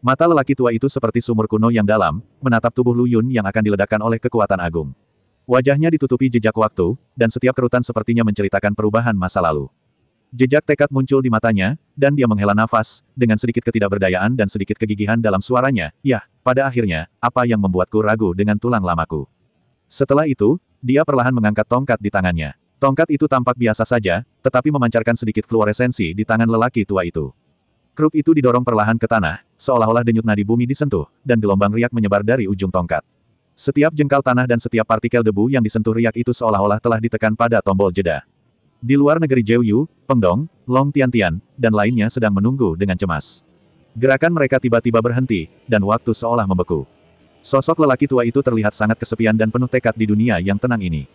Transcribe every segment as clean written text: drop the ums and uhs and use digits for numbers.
Mata lelaki tua itu seperti sumur kuno yang dalam, menatap tubuh Lu Yun yang akan diledakkan oleh kekuatan agung. Wajahnya ditutupi jejak waktu, dan setiap kerutan sepertinya menceritakan perubahan masa lalu. Jejak tekad muncul di matanya, dan dia menghela nafas, dengan sedikit ketidakberdayaan dan sedikit kegigihan dalam suaranya. Yah, pada akhirnya, apa yang membuatku ragu dengan tulang lamaku? Setelah itu, dia perlahan mengangkat tongkat di tangannya. Tongkat itu tampak biasa saja, tetapi memancarkan sedikit fluoresensi di tangan lelaki tua itu. Kruk itu didorong perlahan ke tanah, seolah-olah denyut nadi bumi disentuh, dan gelombang riak menyebar dari ujung tongkat. Setiap jengkal tanah dan setiap partikel debu yang disentuh riak itu seolah-olah telah ditekan pada tombol jeda. Di luar negeri Jeoyu, Pengdong, Long Tiantian, dan lainnya sedang menunggu dengan cemas. Gerakan mereka tiba-tiba berhenti, dan waktu seolah membeku. Sosok lelaki tua itu terlihat sangat kesepian dan penuh tekad di dunia yang tenang ini.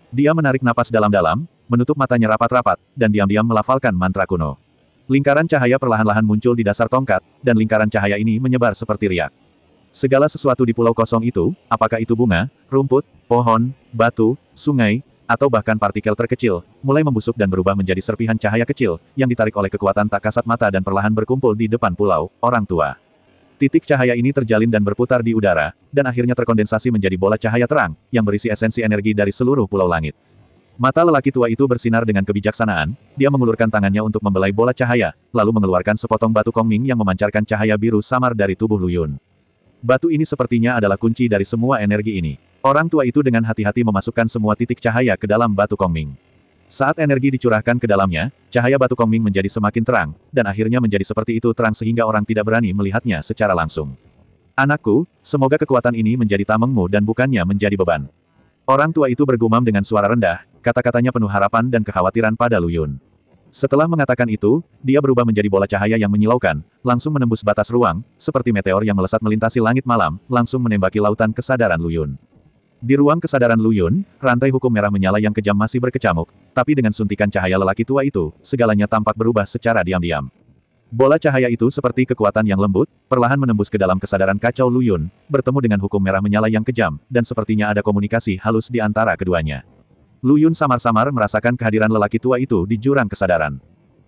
Dia menarik napas dalam-dalam, menutup matanya rapat-rapat, dan diam-diam melafalkan mantra kuno. Lingkaran cahaya perlahan-lahan muncul di dasar tongkat, dan lingkaran cahaya ini menyebar seperti riak. Segala sesuatu di pulau kosong itu, apakah itu bunga, rumput, pohon, batu, sungai, atau bahkan partikel terkecil, mulai membusuk dan berubah menjadi serpihan cahaya kecil, yang ditarik oleh kekuatan tak kasat mata dan perlahan berkumpul di depan pulau, orang tua. Titik cahaya ini terjalin dan berputar di udara, dan akhirnya terkondensasi menjadi bola cahaya terang, yang berisi esensi energi dari seluruh pulau langit. Mata lelaki tua itu bersinar dengan kebijaksanaan, dia mengulurkan tangannya untuk membelai bola cahaya, lalu mengeluarkan sepotong batu kongming yang memancarkan cahaya biru samar dari tubuh Lu Yun. Batu ini sepertinya adalah kunci dari semua energi ini. Orang tua itu dengan hati-hati memasukkan semua titik cahaya ke dalam batu kongming. Saat energi dicurahkan ke dalamnya, cahaya batu kongming menjadi semakin terang, dan akhirnya menjadi seperti itu terang sehingga orang tidak berani melihatnya secara langsung. Anakku, semoga kekuatan ini menjadi tamengmu dan bukannya menjadi beban. Orang tua itu bergumam dengan suara rendah, kata-katanya penuh harapan dan kekhawatiran pada Lu Yun. Setelah mengatakan itu, dia berubah menjadi bola cahaya yang menyilaukan, langsung menembus batas ruang, seperti meteor yang melesat melintasi langit malam, langsung menembaki lautan kesadaran Lu Yun. Di ruang kesadaran Lu Yun, rantai hukum merah menyala yang kejam masih berkecamuk, tapi dengan suntikan cahaya lelaki tua itu, segalanya tampak berubah secara diam-diam. Bola cahaya itu seperti kekuatan yang lembut, perlahan menembus ke dalam kesadaran kacau Lu Yun, bertemu dengan hukum merah menyala yang kejam, dan sepertinya ada komunikasi halus di antara keduanya. Lu Yun samar-samar merasakan kehadiran lelaki tua itu di jurang kesadaran.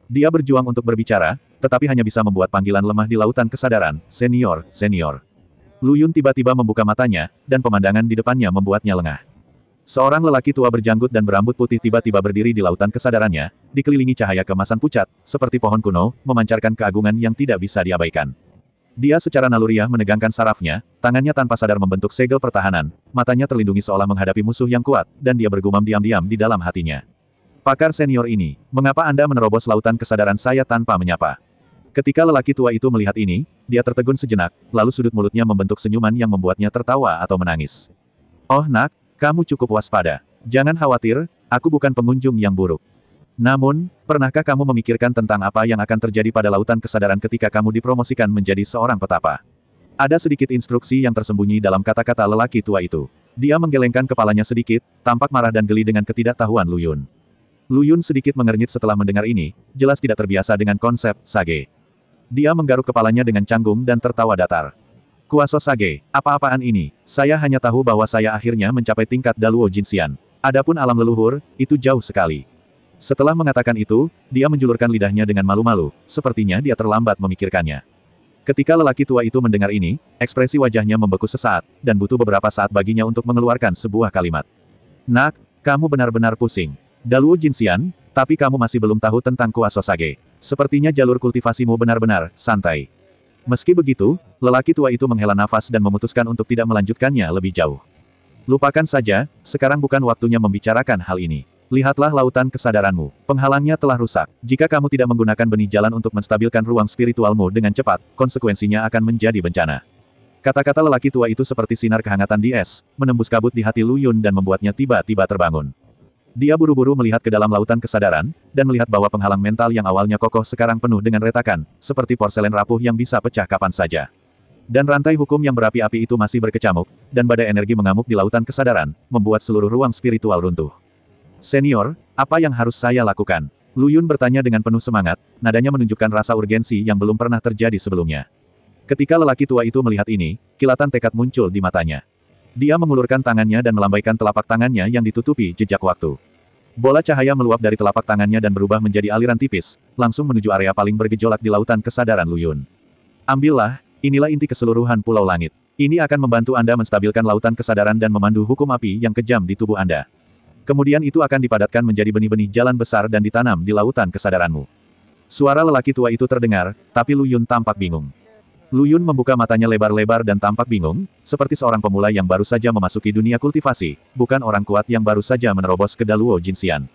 Dia berjuang untuk berbicara, tetapi hanya bisa membuat panggilan lemah di lautan kesadaran, "Senior, senior." Lu Yun tiba-tiba membuka matanya, dan pemandangan di depannya membuatnya lengah. Seorang lelaki tua berjanggut dan berambut putih tiba-tiba berdiri di lautan kesadarannya, dikelilingi cahaya keemasan pucat, seperti pohon kuno, memancarkan keagungan yang tidak bisa diabaikan. Dia secara naluriah menegangkan sarafnya, tangannya tanpa sadar membentuk segel pertahanan, matanya terlindungi seolah menghadapi musuh yang kuat, dan dia bergumam diam-diam di dalam hatinya. Pakar senior ini, mengapa Anda menerobos lautan kesadaran saya tanpa menyapa? Ketika lelaki tua itu melihat ini, dia tertegun sejenak, lalu sudut mulutnya membentuk senyuman yang membuatnya tertawa atau menangis. Oh nak, kamu cukup waspada. Jangan khawatir, aku bukan pengunjung yang buruk. Namun, pernahkah kamu memikirkan tentang apa yang akan terjadi pada lautan kesadaran ketika kamu dipromosikan menjadi seorang petapa? Ada sedikit instruksi yang tersembunyi dalam kata-kata lelaki tua itu. Dia menggelengkan kepalanya sedikit, tampak marah dan geli dengan ketidaktahuan Lu Yun. Lu Yun sedikit mengernyit setelah mendengar ini, jelas tidak terbiasa dengan konsep sage. Dia menggaruk kepalanya dengan canggung dan tertawa datar. Kuaso sage, apa-apaan ini? Saya hanya tahu bahwa saya akhirnya mencapai tingkat Daluo Jinxian. Adapun alam leluhur, itu jauh sekali. Setelah mengatakan itu, dia menjulurkan lidahnya dengan malu-malu, sepertinya dia terlambat memikirkannya. Ketika lelaki tua itu mendengar ini, ekspresi wajahnya membeku sesaat, dan butuh beberapa saat baginya untuk mengeluarkan sebuah kalimat. Nak, kamu benar-benar pusing. Daluo Jinxian, tapi kamu masih belum tahu tentang Kuaso Sage. Sepertinya jalur kultivasimu benar-benar santai. Meski begitu, lelaki tua itu menghela nafas dan memutuskan untuk tidak melanjutkannya lebih jauh. Lupakan saja, sekarang bukan waktunya membicarakan hal ini. Lihatlah lautan kesadaranmu. Penghalangnya telah rusak. Jika kamu tidak menggunakan benih jalan untuk menstabilkan ruang spiritualmu dengan cepat, konsekuensinya akan menjadi bencana. Kata-kata lelaki tua itu seperti sinar kehangatan di es, menembus kabut di hati Lu Yun dan membuatnya tiba-tiba terbangun. Dia buru-buru melihat ke dalam lautan kesadaran, dan melihat bahwa penghalang mental yang awalnya kokoh sekarang penuh dengan retakan, seperti porselen rapuh yang bisa pecah kapan saja. Dan rantai hukum yang berapi-api itu masih berkecamuk, dan badai energi mengamuk di lautan kesadaran, membuat seluruh ruang spiritual runtuh. Senior, apa yang harus saya lakukan? Lu Yun bertanya dengan penuh semangat, nadanya menunjukkan rasa urgensi yang belum pernah terjadi sebelumnya. Ketika lelaki tua itu melihat ini, kilatan tekad muncul di matanya. Dia mengulurkan tangannya dan melambaikan telapak tangannya yang ditutupi jejak waktu. Bola cahaya meluap dari telapak tangannya dan berubah menjadi aliran tipis, langsung menuju area paling bergejolak di lautan kesadaran Lu Yun. Ambillah, inilah inti keseluruhan Pulau Langit. Ini akan membantu Anda menstabilkan lautan kesadaran dan memandu hukum api yang kejam di tubuh Anda. Kemudian itu akan dipadatkan menjadi benih-benih jalan besar dan ditanam di lautan kesadaranmu. Suara lelaki tua itu terdengar, tapi Lu Yun tampak bingung. Lu Yun membuka matanya lebar-lebar dan tampak bingung, seperti seorang pemula yang baru saja memasuki dunia kultivasi, bukan orang kuat yang baru saja menerobos ke Daluo Jinxian.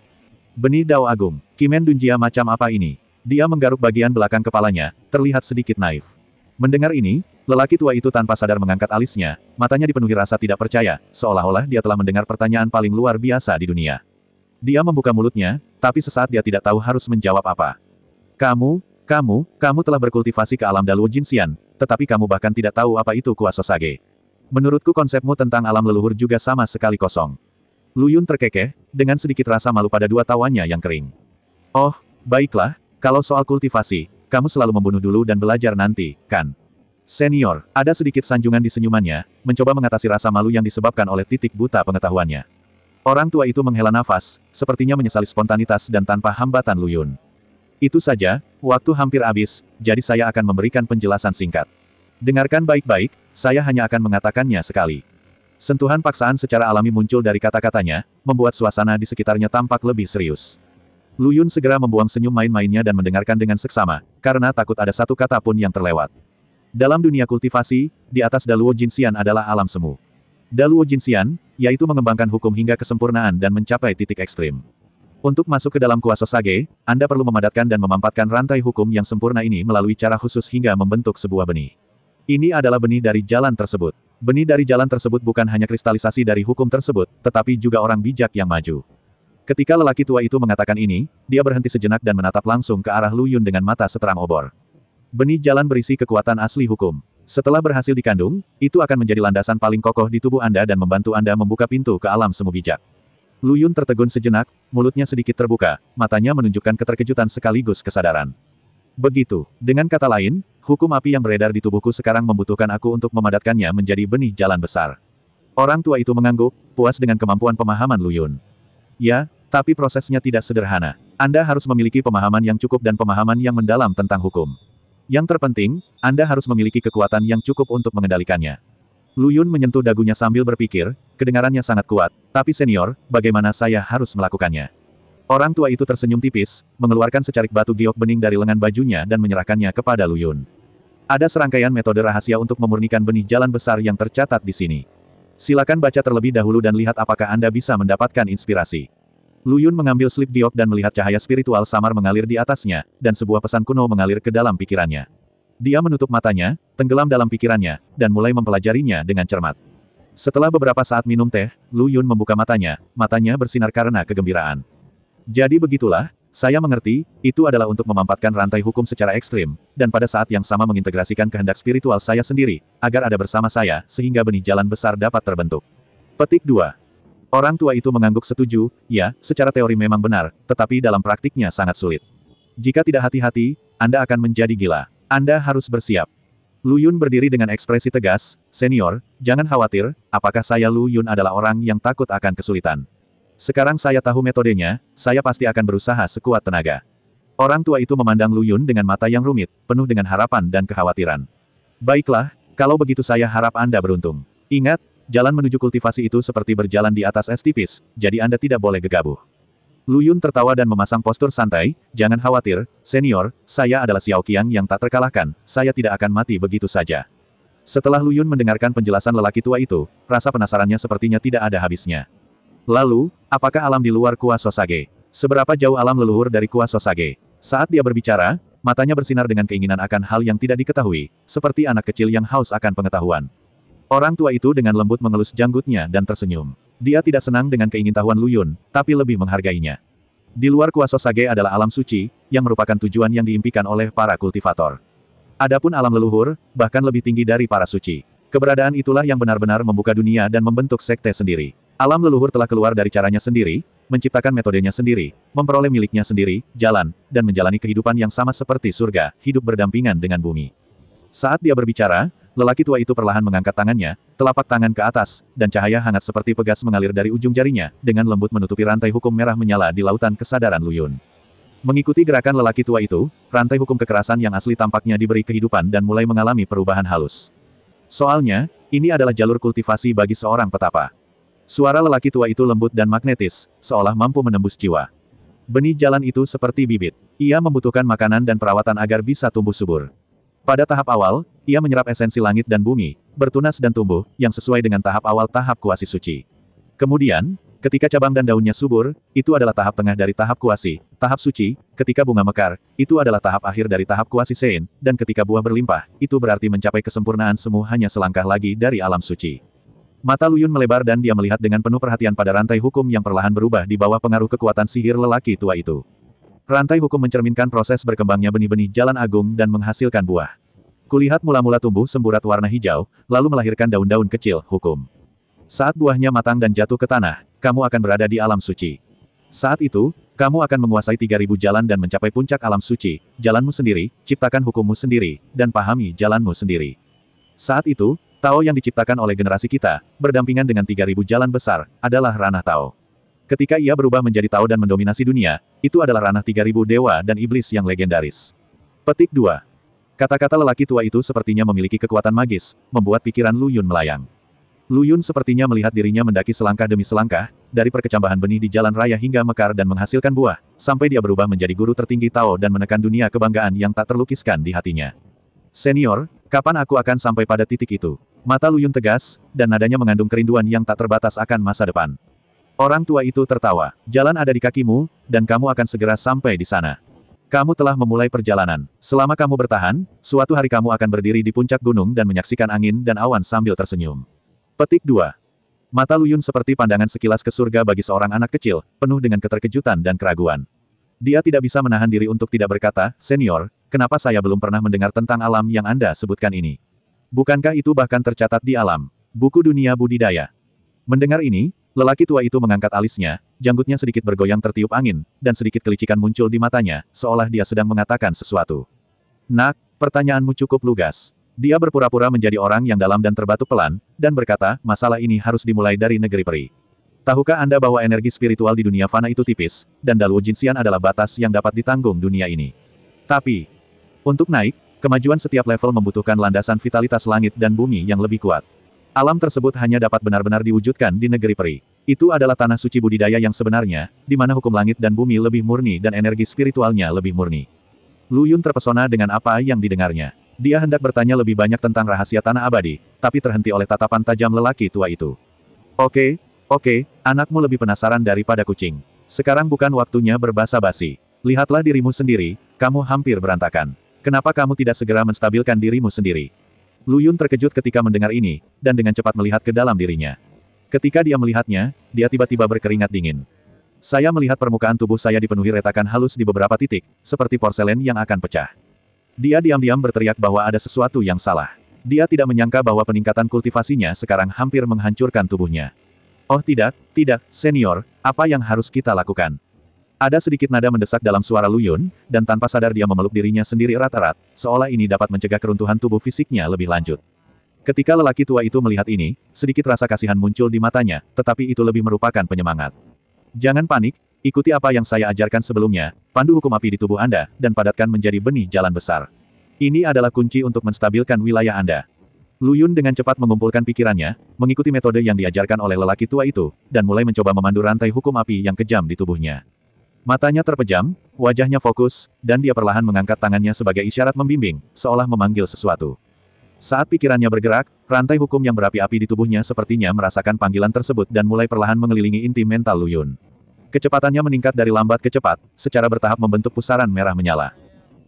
Benih Dao Agung, Kimen Dunjia macam apa ini? Dia menggaruk bagian belakang kepalanya, terlihat sedikit naif. Mendengar ini, lelaki tua itu tanpa sadar mengangkat alisnya, matanya dipenuhi rasa tidak percaya, seolah-olah dia telah mendengar pertanyaan paling luar biasa di dunia. Dia membuka mulutnya, tapi sesaat dia tidak tahu harus menjawab apa. Kamu telah berkultivasi ke alam Daluo Jinxian, tetapi kamu bahkan tidak tahu apa itu kuasa Sage. Menurutku konsepmu tentang alam leluhur juga sama sekali kosong. Lu Yun terkekeh, dengan sedikit rasa malu pada dua tawannya yang kering. Oh, baiklah, kalau soal kultivasi, kamu selalu membunuh dulu dan belajar nanti, kan? Senior, ada sedikit sanjungan di senyumannya, mencoba mengatasi rasa malu yang disebabkan oleh titik buta pengetahuannya. Orang tua itu menghela nafas, sepertinya menyesali spontanitas dan tanpa hambatan Lu Yun. Itu saja, waktu hampir habis, jadi saya akan memberikan penjelasan singkat. Dengarkan baik-baik, saya hanya akan mengatakannya sekali. Sentuhan paksaan secara alami muncul dari kata-katanya, membuat suasana di sekitarnya tampak lebih serius. Lu Yun segera membuang senyum main-mainnya dan mendengarkan dengan seksama, karena takut ada satu kata pun yang terlewat. Dalam dunia kultivasi, di atas Daluo Jinxian adalah alam semu. Daluo Jinxian, yaitu mengembangkan hukum hingga kesempurnaan dan mencapai titik ekstrim. Untuk masuk ke dalam kuasa Sage, Anda perlu memadatkan dan memampatkan rantai hukum yang sempurna ini melalui cara khusus hingga membentuk sebuah benih. Ini adalah benih dari jalan tersebut. Benih dari jalan tersebut bukan hanya kristalisasi dari hukum tersebut, tetapi juga orang bijak yang maju. Ketika lelaki tua itu mengatakan ini, dia berhenti sejenak dan menatap langsung ke arah Lu Yun dengan mata seterang obor. Benih jalan berisi kekuatan asli hukum. Setelah berhasil dikandung, itu akan menjadi landasan paling kokoh di tubuh Anda dan membantu Anda membuka pintu ke alam semu bijak. Lu Yun tertegun sejenak, mulutnya sedikit terbuka, matanya menunjukkan keterkejutan sekaligus kesadaran. Begitu, dengan kata lain, hukum api yang beredar di tubuhku sekarang membutuhkan aku untuk memadatkannya menjadi benih jalan besar. Orang tua itu mengangguk, puas dengan kemampuan pemahaman Lu Yun. Ya, tapi prosesnya tidak sederhana. Anda harus memiliki pemahaman yang cukup dan pemahaman yang mendalam tentang hukum. Yang terpenting, Anda harus memiliki kekuatan yang cukup untuk mengendalikannya. Lu Yun menyentuh dagunya sambil berpikir, kedengarannya sangat kuat, tapi senior, bagaimana saya harus melakukannya? Orang tua itu tersenyum tipis, mengeluarkan secarik batu giok bening dari lengan bajunya dan menyerahkannya kepada Lu Yun. Ada serangkaian metode rahasia untuk memurnikan benih jalan besar yang tercatat di sini. Silakan baca terlebih dahulu dan lihat apakah Anda bisa mendapatkan inspirasi. Lu Yun mengambil slip giok dan melihat cahaya spiritual samar mengalir di atasnya, dan sebuah pesan kuno mengalir ke dalam pikirannya. Dia menutup matanya, tenggelam dalam pikirannya, dan mulai mempelajarinya dengan cermat. Setelah beberapa saat minum teh, Lu Yun membuka matanya bersinar karena kegembiraan. Jadi begitulah, saya mengerti, itu adalah untuk memampatkan rantai hukum secara ekstrim, dan pada saat yang sama mengintegrasikan kehendak spiritual saya sendiri, agar ada bersama saya, sehingga benih jalan besar dapat terbentuk. Petik 2. Orang tua itu mengangguk setuju, ya, secara teori memang benar, tetapi dalam praktiknya sangat sulit. Jika tidak hati-hati, Anda akan menjadi gila. Anda harus bersiap. Lu Yun berdiri dengan ekspresi tegas, senior, jangan khawatir, apakah saya Lu Yun adalah orang yang takut akan kesulitan. Sekarang saya tahu metodenya, saya pasti akan berusaha sekuat tenaga. Orang tua itu memandang Lu Yun dengan mata yang rumit, penuh dengan harapan dan kekhawatiran. Baiklah, kalau begitu saya harap Anda beruntung. Ingat, jalan menuju kultivasi itu seperti berjalan di atas es tipis, jadi Anda tidak boleh gegabah. Lu Yun tertawa dan memasang postur santai, jangan khawatir, senior, saya adalah Xiao Qiang yang tak terkalahkan, saya tidak akan mati begitu saja. Setelah Lu Yun mendengarkan penjelasan lelaki tua itu, rasa penasarannya sepertinya tidak ada habisnya. Lalu, apakah alam di luar kuasa Sage? Seberapa jauh alam leluhur dari kuasa Sage? Saat dia berbicara, matanya bersinar dengan keinginan akan hal yang tidak diketahui, seperti anak kecil yang haus akan pengetahuan. Orang tua itu dengan lembut mengelus janggutnya dan tersenyum. Dia tidak senang dengan keingintahuan Lu Yun, tapi lebih menghargainya. Di luar kuasa Sage adalah alam suci, yang merupakan tujuan yang diimpikan oleh para kultivator. Adapun alam leluhur, bahkan lebih tinggi dari para suci. Keberadaan itulah yang benar-benar membuka dunia dan membentuk sekte sendiri. Alam leluhur telah keluar dari caranya sendiri, menciptakan metodenya sendiri, memperoleh miliknya sendiri, jalan, dan menjalani kehidupan yang sama seperti surga, hidup berdampingan dengan bumi. Saat dia berbicara, lelaki tua itu perlahan mengangkat tangannya, telapak tangan ke atas, dan cahaya hangat seperti pegas mengalir dari ujung jarinya, dengan lembut menutupi rantai hukum merah menyala di lautan kesadaran Lu Yun. Mengikuti gerakan lelaki tua itu, rantai hukum kekerasan yang asli tampaknya diberi kehidupan dan mulai mengalami perubahan halus. Soalnya, ini adalah jalur kultivasi bagi seorang petapa. Suara lelaki tua itu lembut dan magnetis, seolah mampu menembus jiwa. Benih jalan itu seperti bibit. Ia membutuhkan makanan dan perawatan agar bisa tumbuh subur. Pada tahap awal, ia menyerap esensi langit dan bumi, bertunas dan tumbuh, yang sesuai dengan tahap awal tahap kuasi suci. Kemudian, ketika cabang dan daunnya subur, itu adalah tahap tengah dari tahap kuasi, tahap suci. Ketika bunga mekar, itu adalah tahap akhir dari tahap kuasi Sein, dan ketika buah berlimpah, itu berarti mencapai kesempurnaan semu hanya selangkah lagi dari alam suci. Mata Lu Yun melebar dan dia melihat dengan penuh perhatian pada rantai hukum yang perlahan berubah di bawah pengaruh kekuatan sihir lelaki tua itu. Rantai hukum mencerminkan proses berkembangnya benih-benih jalan agung dan menghasilkan buah. Kulihat mula-mula tumbuh semburat warna hijau, lalu melahirkan daun-daun kecil, hukum. Saat buahnya matang dan jatuh ke tanah, kamu akan berada di alam suci. Saat itu, kamu akan menguasai 3000 jalan dan mencapai puncak alam suci, jalanmu sendiri, ciptakan hukummu sendiri, dan pahami jalanmu sendiri. Saat itu, Tao yang diciptakan oleh generasi kita, berdampingan dengan 3000 jalan besar, adalah ranah Tao. Ketika ia berubah menjadi Tao dan mendominasi dunia, itu adalah ranah 3000 dewa dan iblis yang legendaris. Petik 2. Kata-kata lelaki tua itu sepertinya memiliki kekuatan magis, membuat pikiran Lu Yun melayang. Lu Yun sepertinya melihat dirinya mendaki selangkah demi selangkah, dari perkecambahan benih di jalan raya hingga mekar dan menghasilkan buah, sampai dia berubah menjadi guru tertinggi Tao dan menekan dunia kebanggaan yang tak terlukiskan di hatinya. Senior, kapan aku akan sampai pada titik itu? Mata Lu Yun tegas, dan nadanya mengandung kerinduan yang tak terbatas akan masa depan. Orang tua itu tertawa. Jalan ada di kakimu, dan kamu akan segera sampai di sana. Kamu telah memulai perjalanan. Selama kamu bertahan, suatu hari kamu akan berdiri di puncak gunung dan menyaksikan angin dan awan sambil tersenyum. Petik 2. Mata Lu Yun seperti pandangan sekilas ke surga bagi seorang anak kecil, penuh dengan keterkejutan dan keraguan. Dia tidak bisa menahan diri untuk tidak berkata, "Senior, kenapa saya belum pernah mendengar tentang alam yang Anda sebutkan ini? Bukankah itu bahkan tercatat di alam buku dunia budidaya?" Mendengar ini, lelaki tua itu mengangkat alisnya, janggutnya sedikit bergoyang tertiup angin, dan sedikit kelicikan muncul di matanya, seolah dia sedang mengatakan sesuatu. "Nak, pertanyaanmu cukup lugas." Dia berpura-pura menjadi orang yang dalam dan terbatuk pelan, dan berkata, "Masalah ini harus dimulai dari negeri peri. Tahukah Anda bahwa energi spiritual di dunia fana itu tipis, dan Daluo Jinxian adalah batas yang dapat ditanggung dunia ini? Tapi, untuk naik, kemajuan setiap level membutuhkan landasan vitalitas langit dan bumi yang lebih kuat. Alam tersebut hanya dapat benar-benar diwujudkan di negeri peri. Itu adalah tanah suci budidaya yang sebenarnya, di mana hukum langit dan bumi lebih murni dan energi spiritualnya lebih murni." Lu Yun terpesona dengan apa yang didengarnya. Dia hendak bertanya lebih banyak tentang rahasia tanah abadi, tapi terhenti oleh tatapan tajam lelaki tua itu. Oke, anakmu lebih penasaran daripada kucing. Sekarang bukan waktunya berbasa-basi. Lihatlah dirimu sendiri, kamu hampir berantakan. Kenapa kamu tidak segera menstabilkan dirimu sendiri? Lu Yun terkejut ketika mendengar ini, dan dengan cepat melihat ke dalam dirinya. Ketika dia melihatnya, dia tiba-tiba berkeringat dingin. Saya melihat permukaan tubuh saya dipenuhi retakan halus di beberapa titik, seperti porselen yang akan pecah. Dia diam-diam berteriak bahwa ada sesuatu yang salah. Dia tidak menyangka bahwa peningkatan kultivasinya sekarang hampir menghancurkan tubuhnya. Oh tidak, senior, apa yang harus kita lakukan? Ada sedikit nada mendesak dalam suara Lu Yun, dan tanpa sadar dia memeluk dirinya sendiri erat-erat, seolah ini dapat mencegah keruntuhan tubuh fisiknya lebih lanjut. Ketika lelaki tua itu melihat ini, sedikit rasa kasihan muncul di matanya, tetapi itu lebih merupakan penyemangat. Jangan panik, ikuti apa yang saya ajarkan sebelumnya, pandu hukum api di tubuh Anda, dan padatkan menjadi benih jalan besar. Ini adalah kunci untuk menstabilkan wilayah Anda. Lu Yun dengan cepat mengumpulkan pikirannya, mengikuti metode yang diajarkan oleh lelaki tua itu, dan mulai mencoba memandu rantai hukum api yang kejam di tubuhnya. Matanya terpejam, wajahnya fokus, dan dia perlahan mengangkat tangannya sebagai isyarat membimbing, seolah memanggil sesuatu. Saat pikirannya bergerak, rantai hukum yang berapi-api di tubuhnya sepertinya merasakan panggilan tersebut dan mulai perlahan mengelilingi inti mental Lu Yun. Kecepatannya meningkat dari lambat ke cepat, secara bertahap membentuk pusaran merah menyala.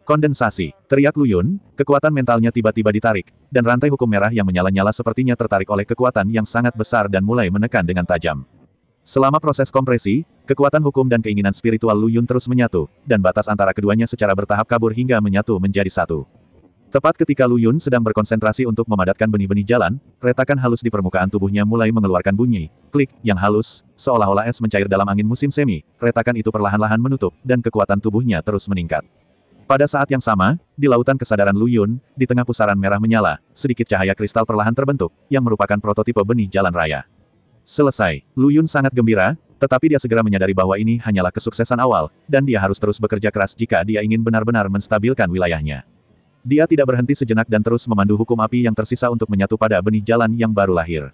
Kondensasi, teriak Lu Yun, kekuatan mentalnya tiba-tiba ditarik, dan rantai hukum merah yang menyala-nyala sepertinya tertarik oleh kekuatan yang sangat besar dan mulai menekan dengan tajam. Selama proses kompresi, kekuatan hukum dan keinginan spiritual Lu Yun terus menyatu, dan batas antara keduanya secara bertahap kabur hingga menyatu menjadi satu. Tepat ketika Lu Yun sedang berkonsentrasi untuk memadatkan benih-benih jalan, retakan halus di permukaan tubuhnya mulai mengeluarkan bunyi, klik, yang halus, seolah-olah es mencair dalam angin musim semi, retakan itu perlahan-lahan menutup, dan kekuatan tubuhnya terus meningkat. Pada saat yang sama, di lautan kesadaran Lu Yun, di tengah pusaran merah menyala, sedikit cahaya kristal perlahan terbentuk, yang merupakan prototipe benih jalan raya. Selesai. Lu Yun sangat gembira, Tetapi dia segera menyadari bahwa ini hanyalah kesuksesan awal, dan dia harus terus bekerja keras jika dia ingin benar-benar menstabilkan wilayahnya. Dia tidak berhenti sejenak dan terus memandu hukum api yang tersisa untuk menyatu pada benih jalan yang baru lahir.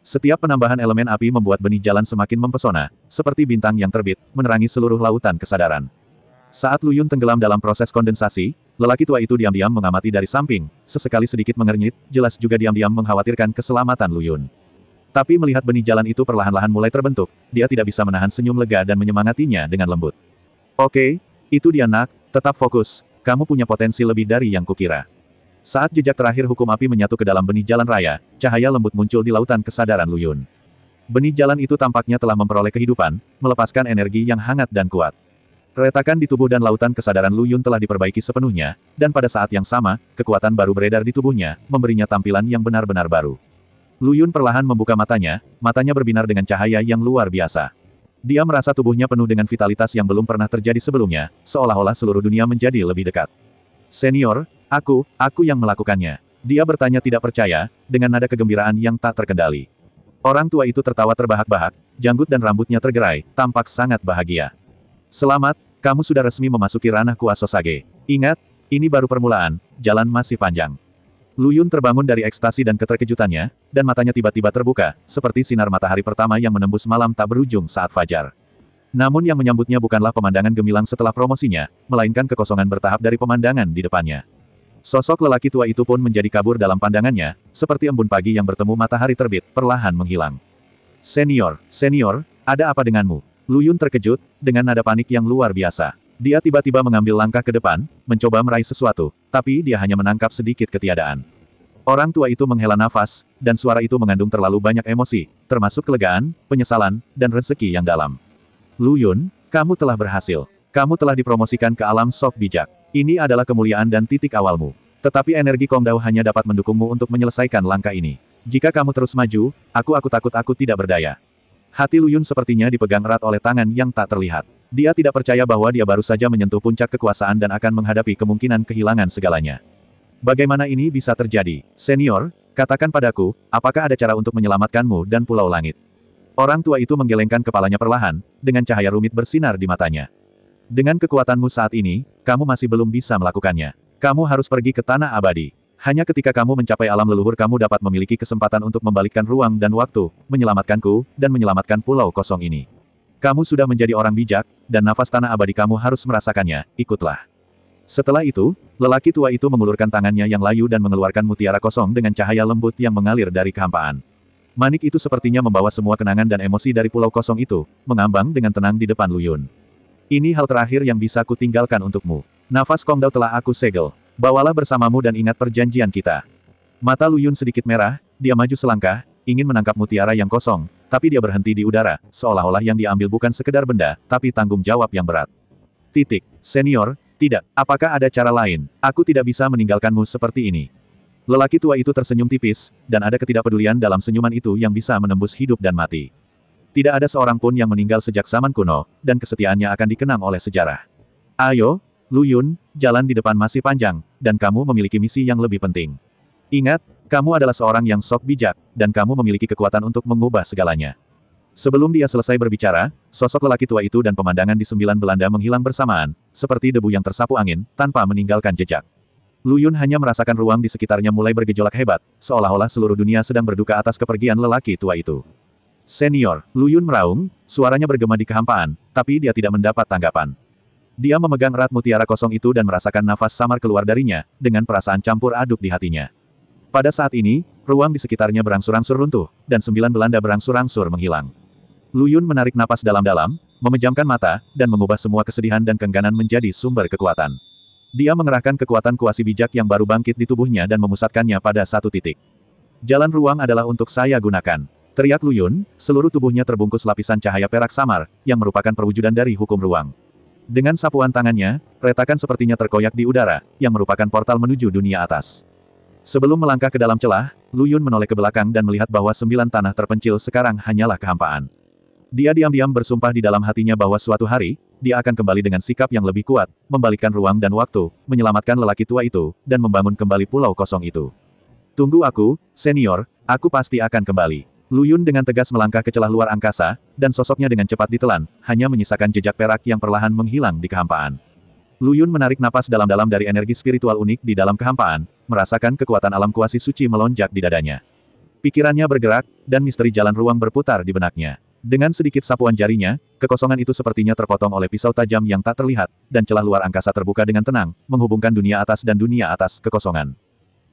Setiap penambahan elemen api membuat benih jalan semakin mempesona, seperti bintang yang terbit, menerangi seluruh lautan kesadaran. Saat Lu Yun tenggelam dalam proses kondensasi, lelaki tua itu diam-diam mengamati dari samping, sesekali sedikit mengernyit, jelas juga diam-diam mengkhawatirkan keselamatan Lu Yun. Tapi melihat benih jalan itu perlahan-lahan mulai terbentuk, dia tidak bisa menahan senyum lega dan menyemangatinya dengan lembut. Oke, itu dia nak, tetap fokus, kamu punya potensi lebih dari yang kukira. Saat jejak terakhir hukum api menyatu ke dalam benih jalan raya, cahaya lembut muncul di lautan kesadaran Lu Yun. Benih jalan itu tampaknya telah memperoleh kehidupan, melepaskan energi yang hangat dan kuat. Retakan di tubuh dan lautan kesadaran Lu Yun telah diperbaiki sepenuhnya, dan pada saat yang sama, kekuatan baru beredar di tubuhnya, memberinya tampilan yang benar-benar baru. Lu Yun perlahan membuka matanya berbinar dengan cahaya yang luar biasa. Dia merasa tubuhnya penuh dengan vitalitas yang belum pernah terjadi sebelumnya, seolah-olah seluruh dunia menjadi lebih dekat. Senior, aku yang melakukannya. Dia bertanya tidak percaya, dengan nada kegembiraan yang tak terkendali. Orang tua itu tertawa terbahak-bahak, janggut dan rambutnya tergerai, tampak sangat bahagia. Selamat, kamu sudah resmi memasuki ranah kuasa Sage. Ingat, ini baru permulaan, jalan masih panjang. Lu Yun terbangun dari ekstasi dan keterkejutannya, dan matanya tiba-tiba terbuka, seperti sinar matahari pertama yang menembus malam tak berujung saat fajar. Namun yang menyambutnya bukanlah pemandangan gemilang setelah promosinya, melainkan kekosongan bertahap dari pemandangan di depannya. Sosok lelaki tua itu pun menjadi kabur dalam pandangannya, seperti embun pagi yang bertemu matahari terbit, perlahan menghilang. Senior, ada apa denganmu? Lu Yun terkejut, dengan nada panik yang luar biasa. Dia tiba-tiba mengambil langkah ke depan, mencoba meraih sesuatu, tapi dia hanya menangkap sedikit ketiadaan. Orang tua itu menghela nafas, dan suara itu mengandung terlalu banyak emosi, termasuk kelegaan, penyesalan, dan rezeki yang dalam. Lu Yun, kamu telah berhasil. Kamu telah dipromosikan ke alam sok bijak. Ini adalah kemuliaan dan titik awalmu. Tetapi energi Kongdao hanya dapat mendukungmu untuk menyelesaikan langkah ini. Jika kamu terus maju, aku takut aku tidak berdaya. Hati Lu Yun sepertinya dipegang erat oleh tangan yang tak terlihat. Dia tidak percaya bahwa dia baru saja menyentuh puncak kekuasaan dan akan menghadapi kemungkinan kehilangan segalanya. Bagaimana ini bisa terjadi? Senior, katakan padaku, apakah ada cara untuk menyelamatkanmu dan Pulau Langit? Orang tua itu menggelengkan kepalanya perlahan, dengan cahaya rumit bersinar di matanya. Dengan kekuatanmu saat ini, kamu masih belum bisa melakukannya. Kamu harus pergi ke tanah abadi. Hanya ketika kamu mencapai alam leluhur kamu dapat memiliki kesempatan untuk membalikkan ruang dan waktu, menyelamatkanku, dan menyelamatkan pulau kosong ini. Kamu sudah menjadi orang bijak, dan nafas tanah abadi kamu harus merasakannya, ikutlah. Setelah itu, lelaki tua itu mengulurkan tangannya yang layu dan mengeluarkan mutiara kosong dengan cahaya lembut yang mengalir dari kehampaan. Manik itu sepertinya membawa semua kenangan dan emosi dari pulau kosong itu, mengambang dengan tenang di depan Lu Yun. Ini hal terakhir yang bisa kutinggalkan untukmu. Nafas Kongdao telah aku segel. Bawalah bersamamu dan ingat perjanjian kita. Mata Lu Yun sedikit merah, dia maju selangkah, ingin menangkap mutiara yang kosong, tapi dia berhenti di udara, seolah-olah yang diambil bukan sekedar benda, tapi tanggung jawab yang berat. Senior, tidak, apakah ada cara lain? Aku tidak bisa meninggalkanmu seperti ini. Lelaki tua itu tersenyum tipis, dan ada ketidakpedulian dalam senyuman itu yang bisa menembus hidup dan mati. Tidak ada seorang pun yang meninggal sejak zaman kuno, dan kesetiaannya akan dikenang oleh sejarah. Ayo, Lu Yun, jalan di depan masih panjang, dan kamu memiliki misi yang lebih penting. Ingat, kamu adalah seorang yang sok bijak, dan kamu memiliki kekuatan untuk mengubah segalanya. Sebelum dia selesai berbicara, sosok lelaki tua itu dan pemandangan di sembilan Belanda menghilang bersamaan, seperti debu yang tersapu angin, tanpa meninggalkan jejak. Lu Yun hanya merasakan ruang di sekitarnya mulai bergejolak hebat, seolah-olah seluruh dunia sedang berduka atas kepergian lelaki tua itu. Senior, Lu Yun meraung, suaranya bergema di kehampaan, tapi dia tidak mendapat tanggapan. Dia memegang erat mutiara kosong itu dan merasakan nafas samar keluar darinya, dengan perasaan campur aduk di hatinya. Pada saat ini, ruang di sekitarnya berangsur-angsur runtuh, dan sembilan Belanda berangsur-angsur menghilang. Lu Yun menarik napas dalam-dalam, memejamkan mata, dan mengubah semua kesedihan dan kengganan menjadi sumber kekuatan. Dia mengerahkan kekuatan kuasi bijak yang baru bangkit di tubuhnya dan memusatkannya pada satu titik. Jalan ruang adalah untuk saya gunakan. Teriak Lu Yun, seluruh tubuhnya terbungkus lapisan cahaya perak samar, yang merupakan perwujudan dari hukum ruang. Dengan sapuan tangannya, retakan sepertinya terkoyak di udara, yang merupakan portal menuju dunia atas. Sebelum melangkah ke dalam celah, Lu Yun menoleh ke belakang dan melihat bahwa sembilan tanah terpencil sekarang hanyalah kehampaan. Dia diam-diam bersumpah di dalam hatinya bahwa suatu hari, dia akan kembali dengan sikap yang lebih kuat, membalikkan ruang dan waktu, menyelamatkan lelaki tua itu, dan membangun kembali pulau kosong itu. Tunggu aku, senior, aku pasti akan kembali. Lu Yun dengan tegas melangkah ke celah luar angkasa, dan sosoknya dengan cepat ditelan, hanya menyisakan jejak perak yang perlahan menghilang di kehampaan. Lu Yun menarik napas dalam-dalam dari energi spiritual unik di dalam kehampaan, merasakan kekuatan alam kuasi suci melonjak di dadanya. Pikirannya bergerak, dan misteri jalan ruang berputar di benaknya. Dengan sedikit sapuan jarinya, kekosongan itu sepertinya terpotong oleh pisau tajam yang tak terlihat, dan celah luar angkasa terbuka dengan tenang, menghubungkan dunia atas dan dunia atas kekosongan.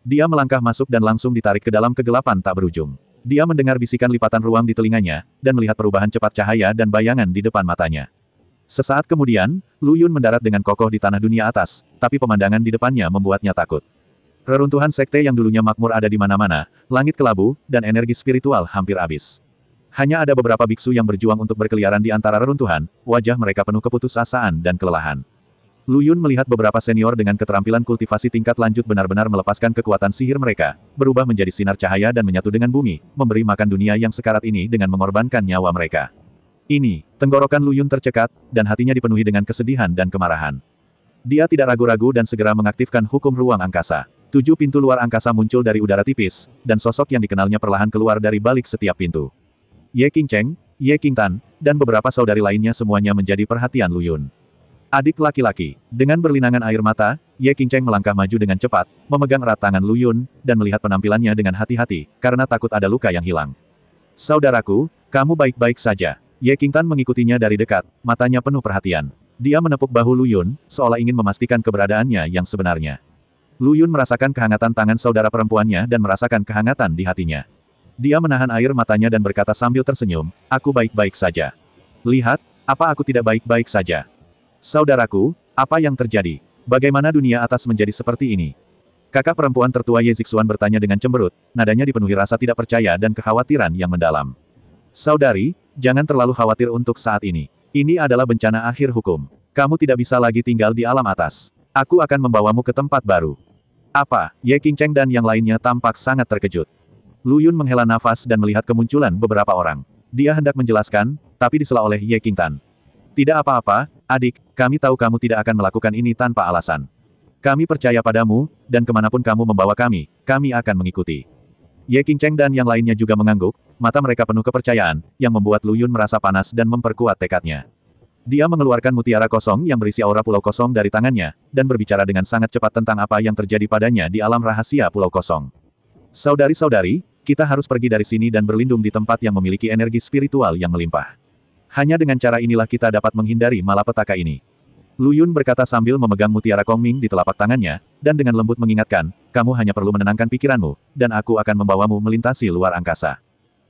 Dia melangkah masuk dan langsung ditarik ke dalam kegelapan tak berujung. Dia mendengar bisikan lipatan ruang di telinganya, dan melihat perubahan cepat cahaya dan bayangan di depan matanya. Sesaat kemudian, Lu Yun mendarat dengan kokoh di tanah dunia atas, tapi pemandangan di depannya membuatnya takut. Reruntuhan sekte yang dulunya makmur ada di mana-mana, langit kelabu, dan energi spiritual hampir habis. Hanya ada beberapa biksu yang berjuang untuk berkeliaran di antara reruntuhan, wajah mereka penuh keputusasaan dan kelelahan. Lu Yun melihat beberapa senior dengan keterampilan kultivasi tingkat lanjut benar-benar melepaskan kekuatan sihir mereka, berubah menjadi sinar cahaya dan menyatu dengan bumi, memberi makan dunia yang sekarat ini dengan mengorbankan nyawa mereka. Tenggorokan Lu Yun tercekat, dan hatinya dipenuhi dengan kesedihan dan kemarahan. Dia tidak ragu-ragu dan segera mengaktifkan hukum ruang angkasa. 7 pintu luar angkasa muncul dari udara tipis, dan sosok yang dikenalnya perlahan keluar dari balik setiap pintu. Ye Qingcheng, Ye Qingtan, dan beberapa saudari lainnya semuanya menjadi perhatian Lu Yun. Adik laki-laki, dengan berlinangan air mata, Ye Qingcheng melangkah maju dengan cepat, memegang erat tangan Lu Yun, dan melihat penampilannya dengan hati-hati, karena takut ada luka yang hilang. Saudaraku, kamu baik-baik saja. Ye Qingtan mengikutinya dari dekat, matanya penuh perhatian. Dia menepuk bahu Lu Yun, seolah ingin memastikan keberadaannya yang sebenarnya. Lu Yun merasakan kehangatan tangan saudara perempuannya dan merasakan kehangatan di hatinya. Dia menahan air matanya dan berkata sambil tersenyum, aku baik-baik saja. Lihat, apa aku tidak baik-baik saja? Saudaraku, apa yang terjadi? Bagaimana dunia atas menjadi seperti ini? Kakak perempuan tertua Ye Zixuan bertanya dengan cemberut, nadanya dipenuhi rasa tidak percaya dan kekhawatiran yang mendalam. Saudari, jangan terlalu khawatir untuk saat ini. Ini adalah bencana akhir hukum. Kamu tidak bisa lagi tinggal di alam atas. Aku akan membawamu ke tempat baru. Apa? Ye Qingcheng dan yang lainnya tampak sangat terkejut. Lu Yun menghela nafas dan melihat kemunculan beberapa orang. Dia hendak menjelaskan, tapi disela oleh Ye Qingtan. Tidak apa-apa, adik, kami tahu kamu tidak akan melakukan ini tanpa alasan. Kami percaya padamu, dan kemanapun kamu membawa kami akan mengikuti. Ye Qingcheng dan yang lainnya juga mengangguk, mata mereka penuh kepercayaan, yang membuat Lu Yun merasa panas dan memperkuat tekadnya. Dia mengeluarkan mutiara kosong yang berisi aura pulau kosong dari tangannya, dan berbicara dengan sangat cepat tentang apa yang terjadi padanya di alam rahasia pulau kosong. Saudari-saudari, kita harus pergi dari sini dan berlindung di tempat yang memiliki energi spiritual yang melimpah. Hanya dengan cara inilah kita dapat menghindari malapetaka ini. Lu Yun berkata sambil memegang mutiara Kongming di telapak tangannya, dan dengan lembut mengingatkan, kamu hanya perlu menenangkan pikiranmu, dan aku akan membawamu melintasi luar angkasa.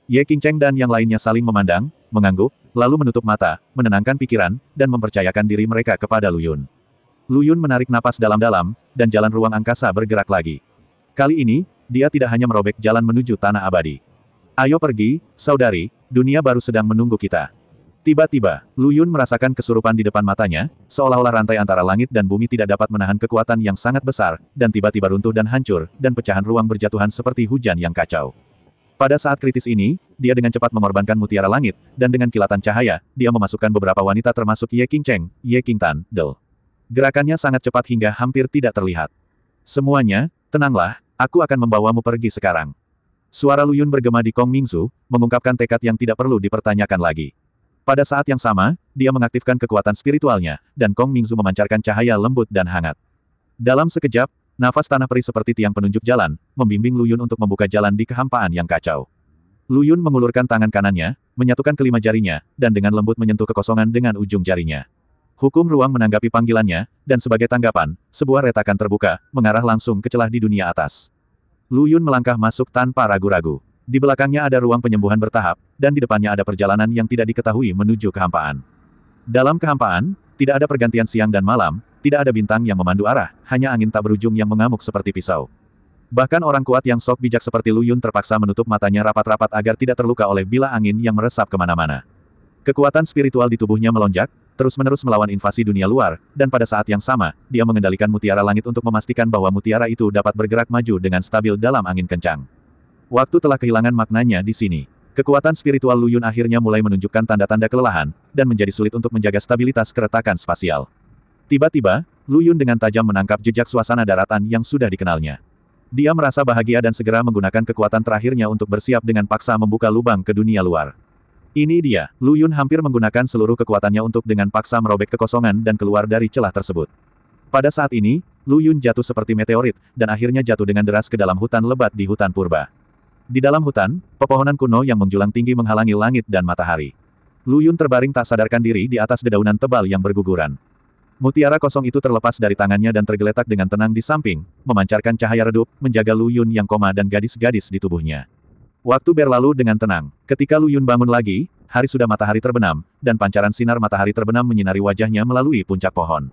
Ye Qingcheng dan yang lainnya saling memandang, mengangguk, lalu menutup mata, menenangkan pikiran, dan mempercayakan diri mereka kepada Lu Yun. Lu Yun menarik napas dalam-dalam, dan jalan ruang angkasa bergerak lagi. Kali ini, dia tidak hanya merobek jalan menuju tanah abadi. Ayo pergi, saudari, dunia baru sedang menunggu kita. Tiba-tiba, Lu Yun merasakan kesurupan di depan matanya, seolah-olah rantai antara langit dan bumi tidak dapat menahan kekuatan yang sangat besar, dan tiba-tiba runtuh dan hancur, dan pecahan ruang berjatuhan seperti hujan yang kacau. Pada saat kritis ini, dia dengan cepat mengorbankan mutiara langit, dan dengan kilatan cahaya, dia memasukkan beberapa wanita termasuk Ye Qingcheng, Ye Qingtan, Del. Gerakannya sangat cepat hingga hampir tidak terlihat. Semuanya, tenanglah, aku akan membawamu pergi sekarang. Suara Lu Yun bergema di Kong Mingzu, mengungkapkan tekad yang tidak perlu dipertanyakan lagi. Pada saat yang sama, dia mengaktifkan kekuatan spiritualnya, dan Kong Mingzu memancarkan cahaya lembut dan hangat. Dalam sekejap, nafas tanah perih seperti tiang penunjuk jalan, membimbing Lu Yun untuk membuka jalan di kehampaan yang kacau. Lu Yun mengulurkan tangan kanannya, menyatukan kelima jarinya, dan dengan lembut menyentuh kekosongan dengan ujung jarinya. Hukum ruang menanggapi panggilannya, dan sebagai tanggapan, sebuah retakan terbuka, mengarah langsung ke celah di dunia atas. Lu Yun melangkah masuk tanpa ragu-ragu. Di belakangnya ada ruang penyembuhan bertahap, dan di depannya ada perjalanan yang tidak diketahui menuju kehampaan. Dalam kehampaan, tidak ada pergantian siang dan malam, tidak ada bintang yang memandu arah, hanya angin tak berujung yang mengamuk seperti pisau. Bahkan orang kuat yang sok bijak seperti Lu Yun terpaksa menutup matanya rapat-rapat agar tidak terluka oleh bila angin yang meresap kemana-mana. Kekuatan spiritual di tubuhnya melonjak, terus-menerus melawan invasi dunia luar, dan pada saat yang sama, dia mengendalikan mutiara langit untuk memastikan bahwa mutiara itu dapat bergerak maju dengan stabil dalam angin kencang. Waktu telah kehilangan maknanya di sini. Kekuatan spiritual Lu Yun akhirnya mulai menunjukkan tanda-tanda kelelahan, dan menjadi sulit untuk menjaga stabilitas keretakan spasial. Tiba-tiba, Lu Yun dengan tajam menangkap jejak suasana daratan yang sudah dikenalnya. Dia merasa bahagia dan segera menggunakan kekuatan terakhirnya untuk bersiap dengan paksa membuka lubang ke dunia luar. Ini dia. Lu Yun hampir menggunakan seluruh kekuatannya untuk dengan paksa merobek kekosongan dan keluar dari celah tersebut. Pada saat ini, Lu Yun jatuh seperti meteorit, dan akhirnya jatuh dengan deras ke dalam hutan lebat di hutan purba. Di dalam hutan, pepohonan kuno yang menjulang tinggi menghalangi langit dan matahari. Lu Yun terbaring tak sadarkan diri di atas dedaunan tebal yang berguguran. Mutiara kosong itu terlepas dari tangannya dan tergeletak dengan tenang di samping, memancarkan cahaya redup, menjaga Lu Yun yang koma dan gadis-gadis di tubuhnya. Waktu berlalu dengan tenang. Ketika Lu Yun bangun lagi, hari sudah matahari terbenam, dan pancaran sinar matahari terbenam menyinari wajahnya melalui puncak pohon.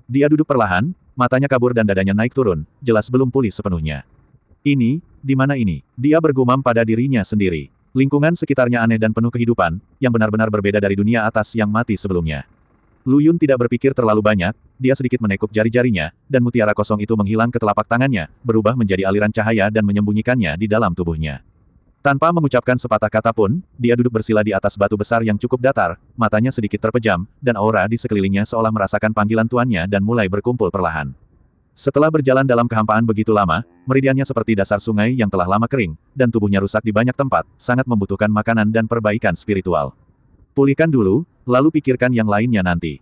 Dia duduk perlahan, matanya kabur dan dadanya naik turun, jelas belum pulih sepenuhnya. Ini, di mana ini? Dia bergumam pada dirinya sendiri. Lingkungan sekitarnya aneh dan penuh kehidupan, yang benar-benar berbeda dari dunia atas yang mati sebelumnya. Lu Yun tidak berpikir terlalu banyak, dia sedikit menekuk jari-jarinya, dan mutiara kosong itu menghilang ke telapak tangannya, berubah menjadi aliran cahaya dan menyembunyikannya di dalam tubuhnya. Tanpa mengucapkan sepatah kata pun, dia duduk bersila di atas batu besar yang cukup datar, matanya sedikit terpejam, dan aura di sekelilingnya seolah merasakan panggilan tuannya dan mulai berkumpul perlahan. Setelah berjalan dalam kehampaan begitu lama, meridiannya seperti dasar sungai yang telah lama kering, dan tubuhnya rusak di banyak tempat, sangat membutuhkan makanan dan perbaikan spiritual. Pulihkan dulu, lalu pikirkan yang lainnya nanti.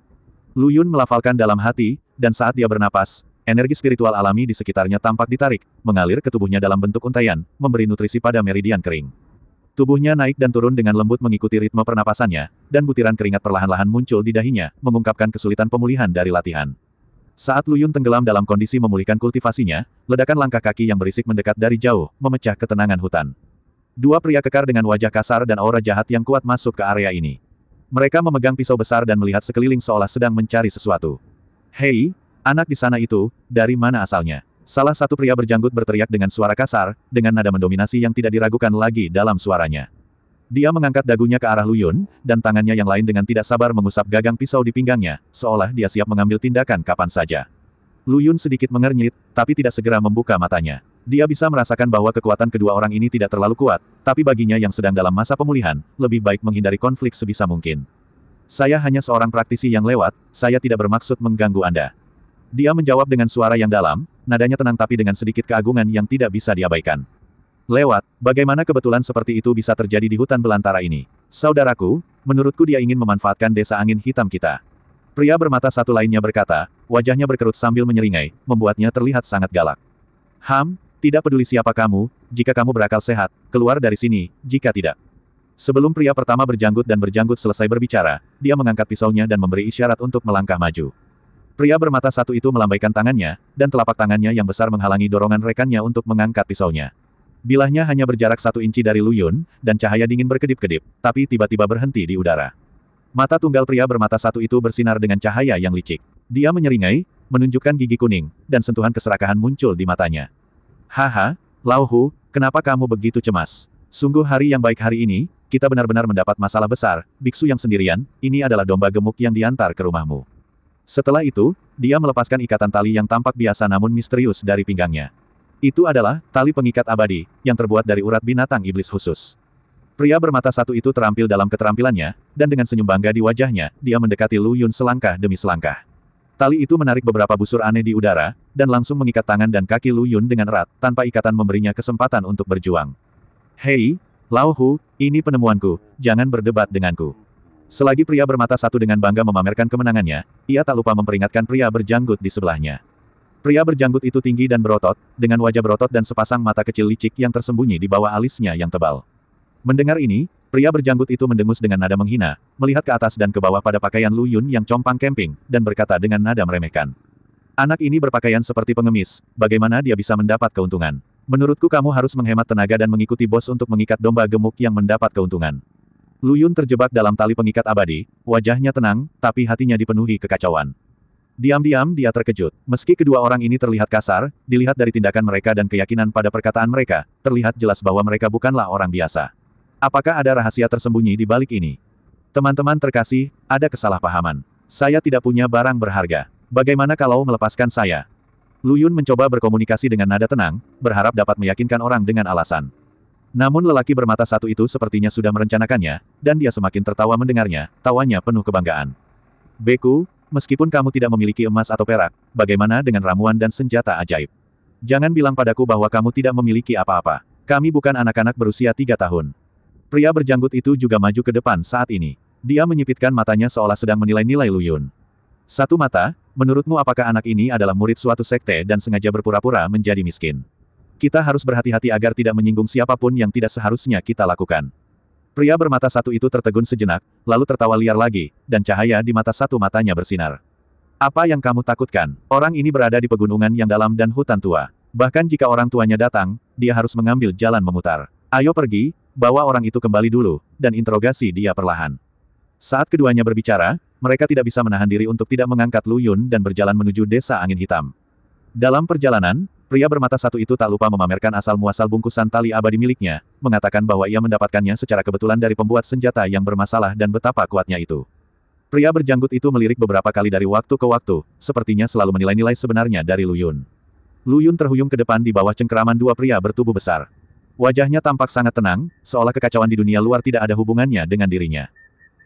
Lu Yun melafalkan dalam hati, dan saat dia bernapas, energi spiritual alami di sekitarnya tampak ditarik, mengalir ke tubuhnya dalam bentuk untaian, memberi nutrisi pada meridian kering. Tubuhnya naik dan turun dengan lembut mengikuti ritme pernapasannya, dan butiran keringat perlahan-lahan muncul di dahinya, mengungkapkan kesulitan pemulihan dari latihan. Saat Lu Yun tenggelam dalam kondisi memulihkan kultivasinya, ledakan langkah kaki yang berisik mendekat dari jauh, memecah ketenangan hutan. Dua pria kekar dengan wajah kasar dan aura jahat yang kuat masuk ke area ini. Mereka memegang pisau besar dan melihat sekeliling seolah sedang mencari sesuatu. Hei, anak di sana itu, dari mana asalnya? Salah satu pria berjanggut berteriak dengan suara kasar, dengan nada mendominasi yang tidak diragukan lagi dalam suaranya. Dia mengangkat dagunya ke arah Lu Yun, dan tangannya yang lain dengan tidak sabar mengusap gagang pisau di pinggangnya, seolah dia siap mengambil tindakan kapan saja. Lu Yun sedikit mengernyit, tapi tidak segera membuka matanya. Dia bisa merasakan bahwa kekuatan kedua orang ini tidak terlalu kuat, tapi baginya yang sedang dalam masa pemulihan, lebih baik menghindari konflik sebisa mungkin. Saya hanya seorang praktisi yang lewat, saya tidak bermaksud mengganggu Anda. Dia menjawab dengan suara yang dalam, nadanya tenang tapi dengan sedikit keagungan yang tidak bisa diabaikan. Lewat, bagaimana kebetulan seperti itu bisa terjadi di hutan belantara ini? Saudaraku, menurutku dia ingin memanfaatkan desa angin hitam kita. Pria bermata satu lainnya berkata, wajahnya berkerut sambil menyeringai, membuatnya terlihat sangat galak. Tidak peduli siapa kamu, jika kamu berakal sehat, keluar dari sini, jika tidak. Sebelum pria pertama berjanggut dan berjanggut selesai berbicara, dia mengangkat pisaunya dan memberi isyarat untuk melangkah maju. Pria bermata satu itu melambaikan tangannya, dan telapak tangannya yang besar menghalangi dorongan rekannya untuk mengangkat pisaunya. Bilahnya hanya berjarak 1 inci dari Lu Yun, dan cahaya dingin berkedip-kedip, tapi tiba-tiba berhenti di udara. Mata tunggal pria bermata satu itu bersinar dengan cahaya yang licik. Dia menyeringai, menunjukkan gigi kuning, dan sentuhan keserakahan muncul di matanya. Haha, Lao Hu, kenapa kamu begitu cemas? Sungguh hari yang baik hari ini, kita benar-benar mendapat masalah besar, biksu yang sendirian, ini adalah domba gemuk yang diantar ke rumahmu. Setelah itu, dia melepaskan ikatan tali yang tampak biasa namun misterius dari pinggangnya. Itu adalah tali pengikat abadi, yang terbuat dari urat binatang iblis khusus. Pria bermata satu itu terampil dalam keterampilannya, dan dengan senyum bangga di wajahnya, dia mendekati Lu Yun selangkah demi selangkah. Tali itu menarik beberapa busur aneh di udara, dan langsung mengikat tangan dan kaki Lu Yun dengan erat, tanpa ikatan memberinya kesempatan untuk berjuang. Hei, Lao Hu, ini penemuanku, jangan berdebat denganku. Selagi pria bermata satu dengan bangga memamerkan kemenangannya, ia tak lupa memperingatkan pria berjanggut di sebelahnya. Pria berjanggut itu tinggi dan berotot, dengan wajah berotot dan sepasang mata kecil licik yang tersembunyi di bawah alisnya yang tebal. Mendengar ini, pria berjanggut itu mendengus dengan nada menghina, melihat ke atas dan ke bawah pada pakaian Lu Yun yang compang camping, dan berkata dengan nada meremehkan. Anak ini berpakaian seperti pengemis, bagaimana dia bisa mendapat keuntungan? Menurutku kamu harus menghemat tenaga dan mengikuti bos untuk mengikat domba gemuk yang mendapat keuntungan. Lu Yun terjebak dalam tali pengikat abadi, wajahnya tenang, tapi hatinya dipenuhi kekacauan. Diam-diam dia terkejut. Meski kedua orang ini terlihat kasar, dilihat dari tindakan mereka dan keyakinan pada perkataan mereka, terlihat jelas bahwa mereka bukanlah orang biasa. Apakah ada rahasia tersembunyi di balik ini? Teman-teman terkasih, ada kesalahpahaman. Saya tidak punya barang berharga. Bagaimana kalau melepaskan saya? Lu Yun mencoba berkomunikasi dengan nada tenang, berharap dapat meyakinkan orang dengan alasan. Namun lelaki bermata satu itu sepertinya sudah merencanakannya, dan dia semakin tertawa mendengarnya, tawanya penuh kebanggaan. Beku, meskipun kamu tidak memiliki emas atau perak, bagaimana dengan ramuan dan senjata ajaib? Jangan bilang padaku bahwa kamu tidak memiliki apa-apa. Kami bukan anak-anak berusia 3 tahun. Pria berjanggut itu juga maju ke depan saat ini. Dia menyipitkan matanya seolah sedang menilai-nilai Lu Yun. Satu mata, menurutmu apakah anak ini adalah murid suatu sekte dan sengaja berpura-pura menjadi miskin? Kita harus berhati-hati agar tidak menyinggung siapapun yang tidak seharusnya kita lakukan. Pria bermata satu itu tertegun sejenak, lalu tertawa liar lagi, dan cahaya di mata satu matanya bersinar. Apa yang kamu takutkan? Orang ini berada di pegunungan yang dalam dan hutan tua. Bahkan jika orang tuanya datang, dia harus mengambil jalan memutar. Ayo pergi, bawa orang itu kembali dulu, dan interogasi dia perlahan. Saat keduanya berbicara, mereka tidak bisa menahan diri untuk tidak mengangkat Lu Yun dan berjalan menuju desa angin hitam. Dalam perjalanan, pria bermata satu itu tak lupa memamerkan asal-muasal bungkusan tali abadi miliknya, mengatakan bahwa ia mendapatkannya secara kebetulan dari pembuat senjata yang bermasalah dan betapa kuatnya itu. Pria berjanggut itu melirik beberapa kali dari waktu ke waktu, sepertinya selalu menilai-nilai sebenarnya dari Lu Yun. Lu Yun terhuyung ke depan di bawah cengkeraman dua pria bertubuh besar. Wajahnya tampak sangat tenang, seolah kekacauan di dunia luar tidak ada hubungannya dengan dirinya.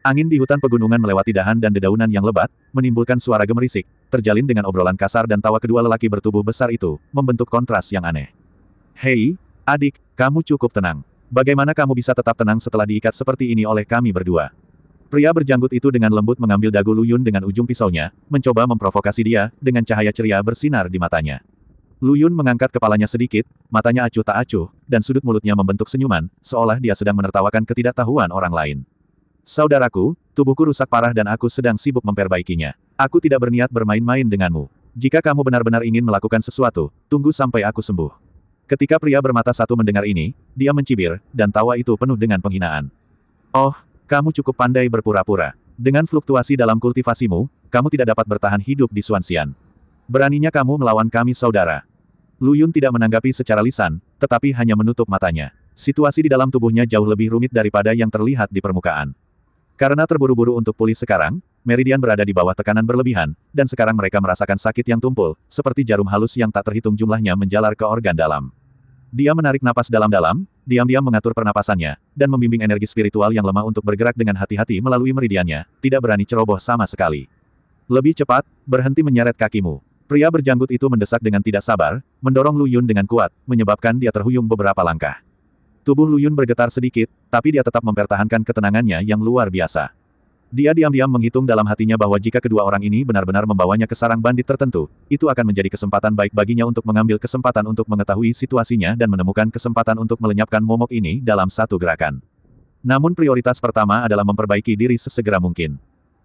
Angin di hutan pegunungan melewati dahan dan dedaunan yang lebat, menimbulkan suara gemerisik, terjalin dengan obrolan kasar dan tawa kedua lelaki bertubuh besar itu, membentuk kontras yang aneh. Hei, adik, kamu cukup tenang. Bagaimana kamu bisa tetap tenang setelah diikat seperti ini oleh kami berdua? Pria berjanggut itu dengan lembut mengambil dagu Lu Yun dengan ujung pisaunya, mencoba memprovokasi dia, dengan cahaya ceria bersinar di matanya. Lu Yun mengangkat kepalanya sedikit, matanya acuh tak acuh, dan sudut mulutnya membentuk senyuman, seolah dia sedang menertawakan ketidaktahuan orang lain. Saudaraku, tubuhku rusak parah dan aku sedang sibuk memperbaikinya. Aku tidak berniat bermain-main denganmu. Jika kamu benar-benar ingin melakukan sesuatu, tunggu sampai aku sembuh. Ketika pria bermata satu mendengar ini, dia mencibir, dan tawa itu penuh dengan penghinaan. Oh, kamu cukup pandai berpura-pura. Dengan fluktuasi dalam kultivasimu, kamu tidak dapat bertahan hidup di Xuanxian. Beraninya kamu melawan kami saudara. Lu Yun tidak menanggapi secara lisan, tetapi hanya menutup matanya. Situasi di dalam tubuhnya jauh lebih rumit daripada yang terlihat di permukaan. Karena terburu-buru untuk pulih sekarang, Meridian berada di bawah tekanan berlebihan, dan sekarang mereka merasakan sakit yang tumpul, seperti jarum halus yang tak terhitung jumlahnya menjalar ke organ dalam. Dia menarik napas dalam-dalam, diam-diam mengatur pernapasannya, dan membimbing energi spiritual yang lemah untuk bergerak dengan hati-hati melalui meridiannya, tidak berani ceroboh sama sekali. Lebih cepat, berhenti menyeret kakimu. Pria berjanggut itu mendesak dengan tidak sabar, mendorong Lu Yun dengan kuat, menyebabkan dia terhuyung beberapa langkah. Tubuh Lu Yun bergetar sedikit, tapi dia tetap mempertahankan ketenangannya yang luar biasa. Dia diam-diam menghitung dalam hatinya bahwa jika kedua orang ini benar-benar membawanya ke sarang bandit tertentu, itu akan menjadi kesempatan baik baginya untuk mengambil kesempatan untuk mengetahui situasinya dan menemukan kesempatan untuk melenyapkan momok ini dalam satu gerakan. Namun prioritas pertama adalah memperbaiki diri sesegera mungkin.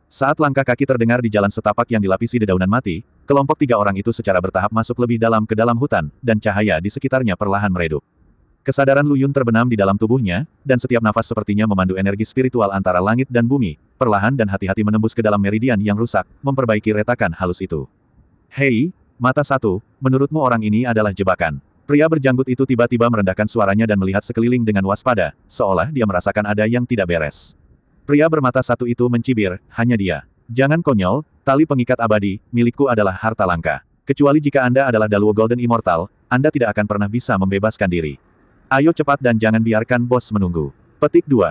Saat langkah kaki terdengar di jalan setapak yang dilapisi dedaunan mati, kelompok tiga orang itu secara bertahap masuk lebih dalam ke dalam hutan, dan cahaya di sekitarnya perlahan meredup. Kesadaran Lu Yun terbenam di dalam tubuhnya, dan setiap nafas sepertinya memandu energi spiritual antara langit dan bumi, perlahan dan hati-hati menembus ke dalam meridian yang rusak, memperbaiki retakan halus itu. Hei, mata satu, menurutmu orang ini adalah jebakan? Pria berjanggut itu tiba-tiba merendahkan suaranya dan melihat sekeliling dengan waspada, seolah dia merasakan ada yang tidak beres. Pria bermata satu itu mencibir, hanya dia. Jangan konyol, tali pengikat abadi, milikku adalah harta langka. Kecuali jika Anda adalah Daluo Golden Immortal, Anda tidak akan pernah bisa membebaskan diri. Ayo cepat dan jangan biarkan bos menunggu. Petik 2.